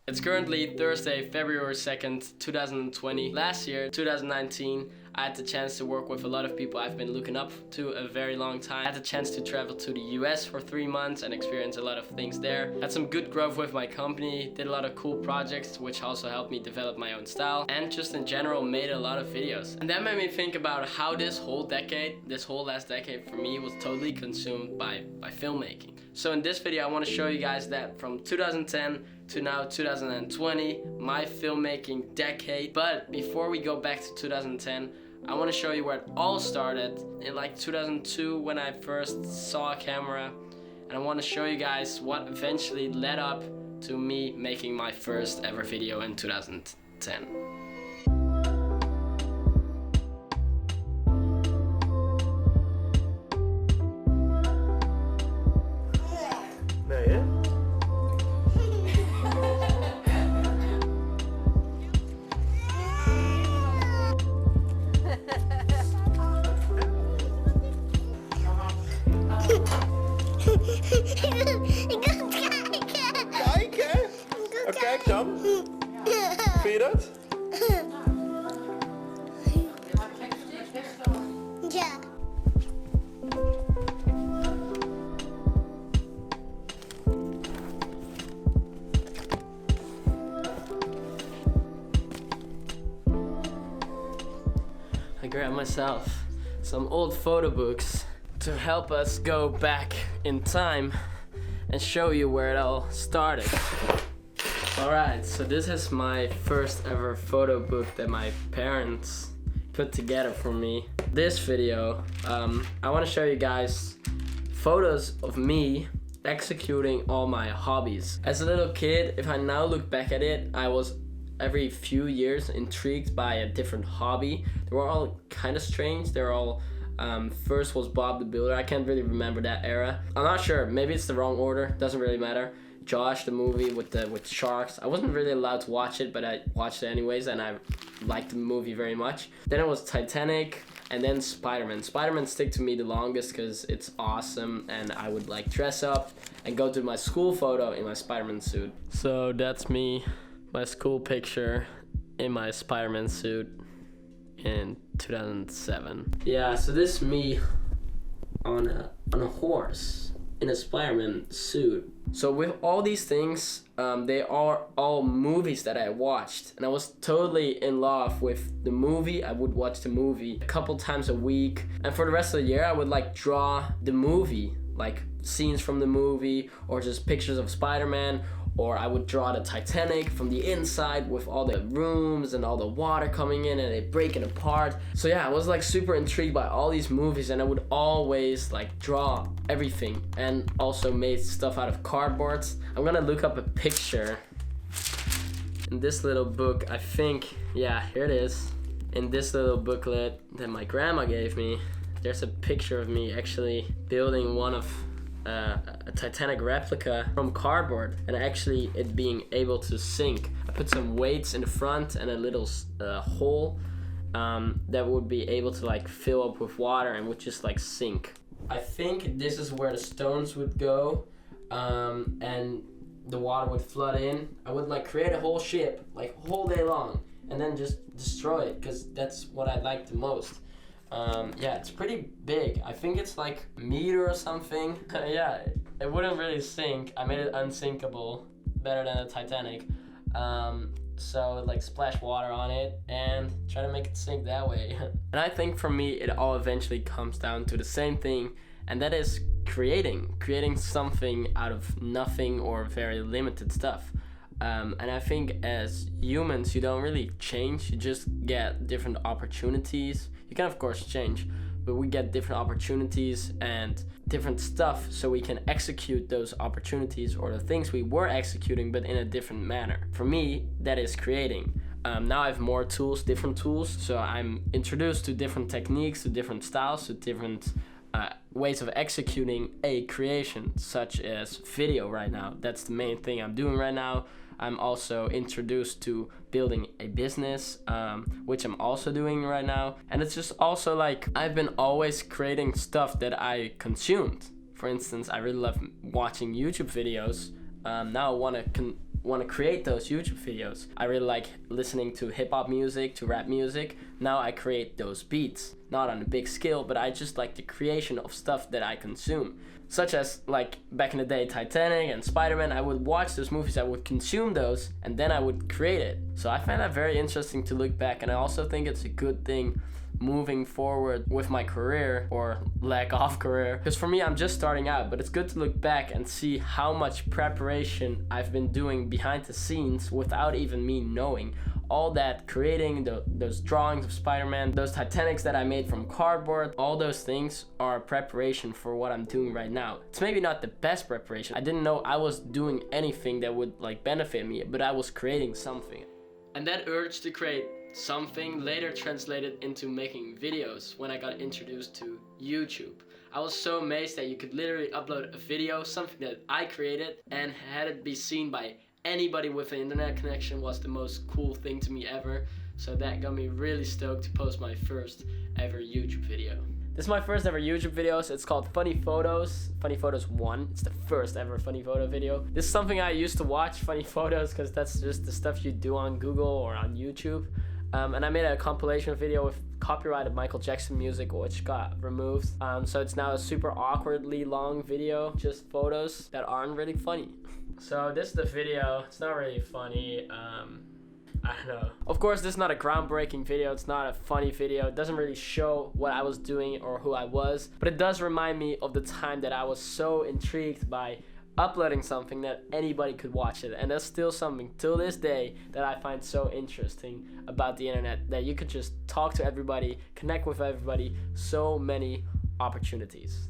It's currently Thursday, February 2nd, 2020. Last year, 2019, I had the chance to work with a lot of people I've been looking up to a very long time. I had the chance to travel to the US for 3 months and experience a lot of things there. Had some good growth with my company, did a lot of cool projects which also helped me develop my own style, and just in general made a lot of videos. And that made me think about how this whole last decade for me was totally consumed by filmmaking. So in this video I want to show you guys that from 2010 to now 2020, my filmmaking decade. But before we go back to 2010, I want to show you where it all started in like 2002 when I first saw a camera, and I want to show you guys what eventually led up to me making my first ever video in 2010. Kijken? Oh, kijk dan. Vind je dat? Ja. I grabbed myself some old photo books to help us go back in time and show you where it all started. Alright, so this is my first ever photo book that my parents put together for me. This video, I want to show you guys photos of me executing all my hobbies. As a little kid, if I now look back at it, I was every few years intrigued by a different hobby. They were all kind of strange. They're all first was Bob the Builder. I can't really remember that era. I'm not sure. Maybe it's the wrong order. Doesn't really matter. Josh, the movie with sharks. I wasn't really allowed to watch it, but I watched it anyways, and I liked the movie very much. Then it was Titanic, and then Spider-Man. Spider-Man stick to me the longest because it's awesome, and I would like dress up and go to my school photo in my Spider-Man suit. So that's me, my school picture in my Spider-Man suit in 2007. Yeah, so this is me on a horse in a Spider-Man suit. So with all these things, they are all movies that I watched, and I was totally in love with the movie. I would watch the movie a couple times a week, and for the rest of the year I would like draw the movie, like scenes from the movie or just pictures of Spider-Man. Or I would draw the Titanic from the inside with all the rooms and all the water coming in and it breaking apart. So yeah, I was like super intrigued by all these movies, and I would always like draw everything, and also made stuff out of cardboard. I'm gonna look up a picture in this little book. I think, yeah, here it is. In this little booklet that my grandma gave me, there's a picture of me actually building one of a Titanic replica from cardboard, and actually it being able to sink. I put some weights in the front and a little hole that would be able to like fill up with water and would just like sink. I think this is where the stones would go, and the water would flood in. I would like create a whole ship like whole day long and then just destroy it, because that's what I like the most. Yeah, it's pretty big. I think it's like a meter or something. Yeah, it wouldn't really sink. I made it unsinkable, better than the Titanic. So like splash water on it and try to make it sink that way. And I think for me it all eventually comes down to the same thing, and that is creating something out of nothing or very limited stuff. And I think as humans you don't really change, you just get different opportunities. You can of course change, but we get different opportunities and different stuff so we can execute those opportunities or the things we were executing, but in a different manner. For me, that is creating. Now I have more tools, different tools, so I'm introduced to different techniques, to different styles, to different ways of executing a creation, such as video right now. That's the main thing I'm doing right now. I'm also introduced to building a business, which I'm also doing right now. And it's just also like, I've been always creating stuff that I consumed. For instance, I really love watching YouTube videos. Now I want to want to create those YouTube videos. I really like listening to hip hop music, to rap music. Now I create those beats, not on a big scale, but I just like the creation of stuff that I consume. Such as, like, back in the day, Titanic and Spider-Man. I would watch those movies, I would consume those, and then I would create it. So I find that very interesting to look back, and I also think it's a good thing moving forward with my career, or lack of career, because for me, I'm just starting out, but it's good to look back and see how much preparation I've been doing behind the scenes without even me knowing. All that creating, those drawings of Spider-Man, those Titanics that I made from cardboard, all those things are preparation for what I'm doing right now. It's maybe not the best preparation. I didn't know I was doing anything that would like benefit me, but I was creating something. And that urge to create something later translated into making videos when I got introduced to YouTube. I was so amazed that you could literally upload a video, something that I created, and had it be seen by anybody with an internet connection. Was the most cool thing to me ever. So that got me really stoked to post my first ever YouTube video. This is my first ever YouTube video. So it's called Funny Photos. Funny Photos 1. It's the first ever funny photo video. This is something I used to watch, funny photos, because that's just the stuff you do on Google or on YouTube. And I made a compilation video with copyrighted Michael Jackson music, which got removed. So it's now a super awkwardly long video, just photos that aren't really funny. So this is the video. It's not really funny. I don't know. Of course, this is not a groundbreaking video. It's not a funny video. It doesn't really show what I was doing or who I was. But it does remind me of the time that I was so intrigued by uploading something that anybody could watch it. And that's still something till this day that I find so interesting about the internet, that you could just talk to everybody, connect with everybody, so many opportunities.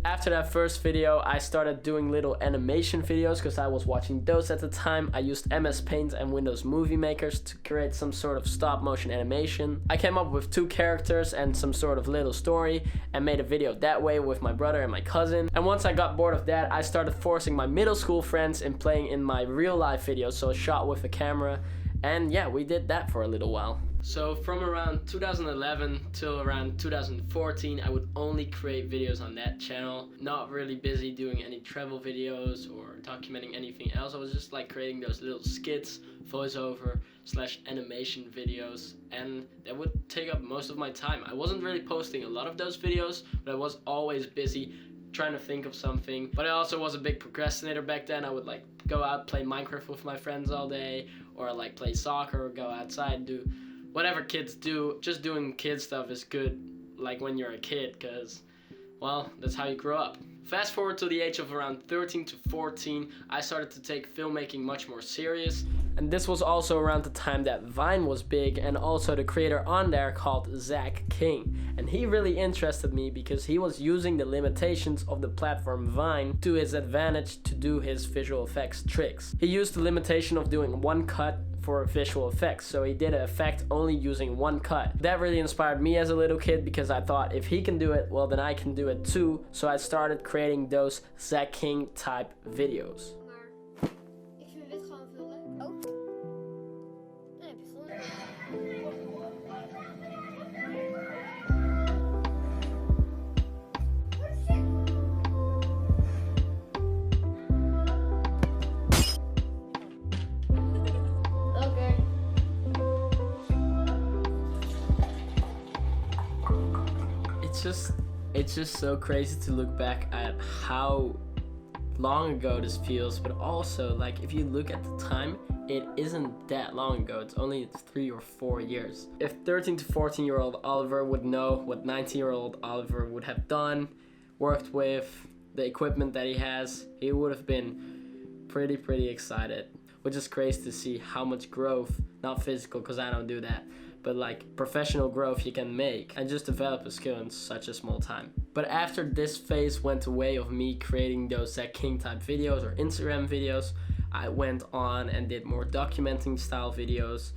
After that first video, I started doing little animation videos because I was watching those at the time. I used MS Paint and Windows Movie Makers to create some sort of stop motion animation. I came up with 2 characters and some sort of little story and made a video that way with my brother and my cousin. And once I got bored of that, I started forcing my middle school friends in playing in my real life videos, so shot with a camera. And yeah, we did that for a little while. So from around 2011 till around 2014, I would only create videos on that channel. Not really busy doing any travel videos or documenting anything else. I was just like creating those little skits, voiceover / animation videos, and that would take up most of my time. I wasn't really posting a lot of those videos, but I was always busy trying to think of something. But I also was a big procrastinator back then. I would like go out, play Minecraft with my friends all day, or like play soccer or go outside and do whatever kids do. Just doing kid stuff is good, like when you're a kid, because, well, that's how you grow up. Fast forward to the age of around 13 to 14, I started to take filmmaking much more serious. And this was also around the time that Vine was big, and also the creator on there called Zach King. And he really interested me because he was using the limitations of the platform Vine to his advantage to do his visual effects tricks. He used the limitation of doing one cut for visual effects, so he did an effect only using one cut. That really inspired me as a little kid because I thought if he can do it, well then I can do it too. So I started creating those Zach King type videos. It's just so crazy to look back at how long ago this feels, but also like if you look at the time, it isn't that long ago. It's only 3 or 4 years. If 13 to 14-year-old Oliver would know what 19-year-old Oliver would have done, worked with, the equipment that he has, he would have been pretty excited. Which is crazy to see how much growth, not physical because I don't do that, but like professional growth you can make and just develop a skill in such a small time. But after this phase went away of me creating those Zach King type videos or Instagram videos, I went on and did more documenting style videos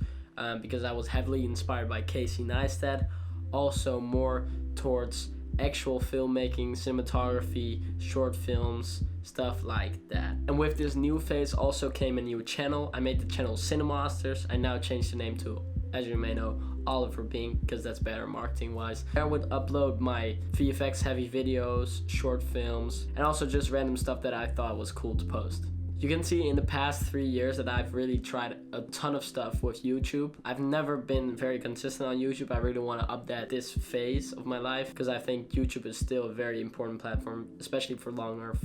because I was heavily inspired by Casey Neistat. Also more towards actual filmmaking, cinematography, short films, stuff like that. And with this new phase also came a new channel. I made the channel Cinemasters. I now changed the name to, as you may know, Oliver Bing, because that's better marketing wise. I would upload my VFX heavy videos, short films, and also just random stuff that I thought was cool to post. You can see in the past 3 years that I've really tried a ton of stuff with YouTube. I've never been very consistent on YouTube. I really want to update this phase of my life because I think YouTube is still a very important platform, especially for longer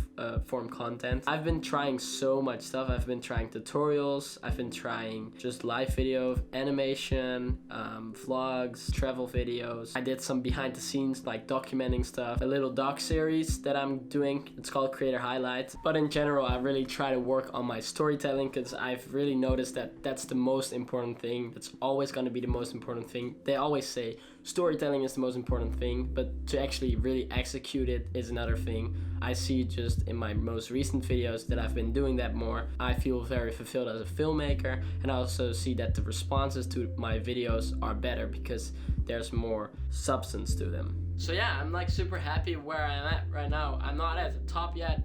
form content. I've been trying so much stuff. I've been trying tutorials. I've been trying just live video, animation, vlogs, travel videos. I did some behind the scenes like documenting stuff, a little doc series that I'm doing. It's called Creator Highlights. But in general, I really try to work on my storytelling because I've really noticed that that's the most important thing. That's always going to be the most important thing. They always say storytelling is the most important thing, but to actually really execute it is another thing. I see just in my most recent videos that I've been doing that more. I feel very fulfilled as a filmmaker, and I also see that the responses to my videos are better because there's more substance to them. So yeah, I'm like super happy where I'm at right now. I'm not at the top yet.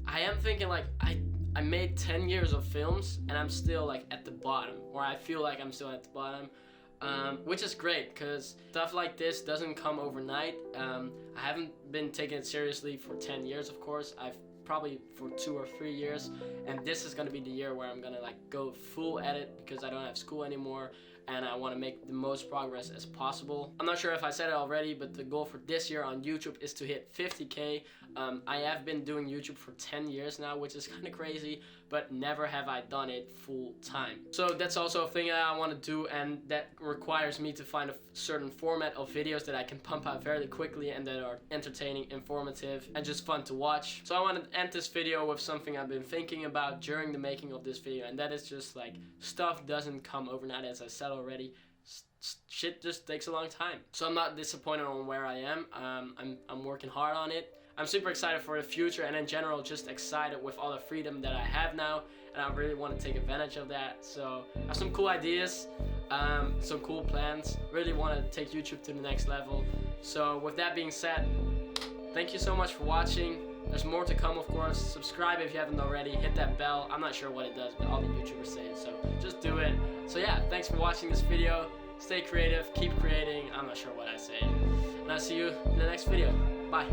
I am thinking like I made 10 years of films and I'm still like at the bottom, or I feel like I'm still at the bottom, which is great because stuff like this doesn't come overnight. I haven't been taking it seriously for 10 years, of course. I've probably for 2 or 3 years, and this is gonna be the year where I'm gonna like go full at it because I don't have school anymore and I want to make the most progress as possible. I'm not sure if I said it already, but the goal for this year on YouTube is to hit 50K. I have been doing YouTube for 10 years now, which is kind of crazy, but never have I done it full time. So that's also a thing that I want to do, and that requires me to find a certain format of videos that I can pump out fairly quickly and that are entertaining, informative, and just fun to watch. So I want to end this video with something I've been thinking about during the making of this video, and that is just like stuff doesn't come overnight, as I said already. Shit just takes a long time. So I'm not disappointed on where I am. I'm working hard on it. I'm super excited for the future, and in general just excited with all the freedom that I have now, and I really want to take advantage of that. So I have some cool ideas, some cool plans. Really want to take YouTube to the next level. So with that being said, thank you so much for watching. There's more to come, of course. Subscribe if you haven't already. Hit that bell. I'm not sure what it does, but all the YouTubers say it, so just do it. So yeah, thanks for watching this video. Stay creative, keep creating. I'm not sure what I say. And I'll see you in the next video. Bye.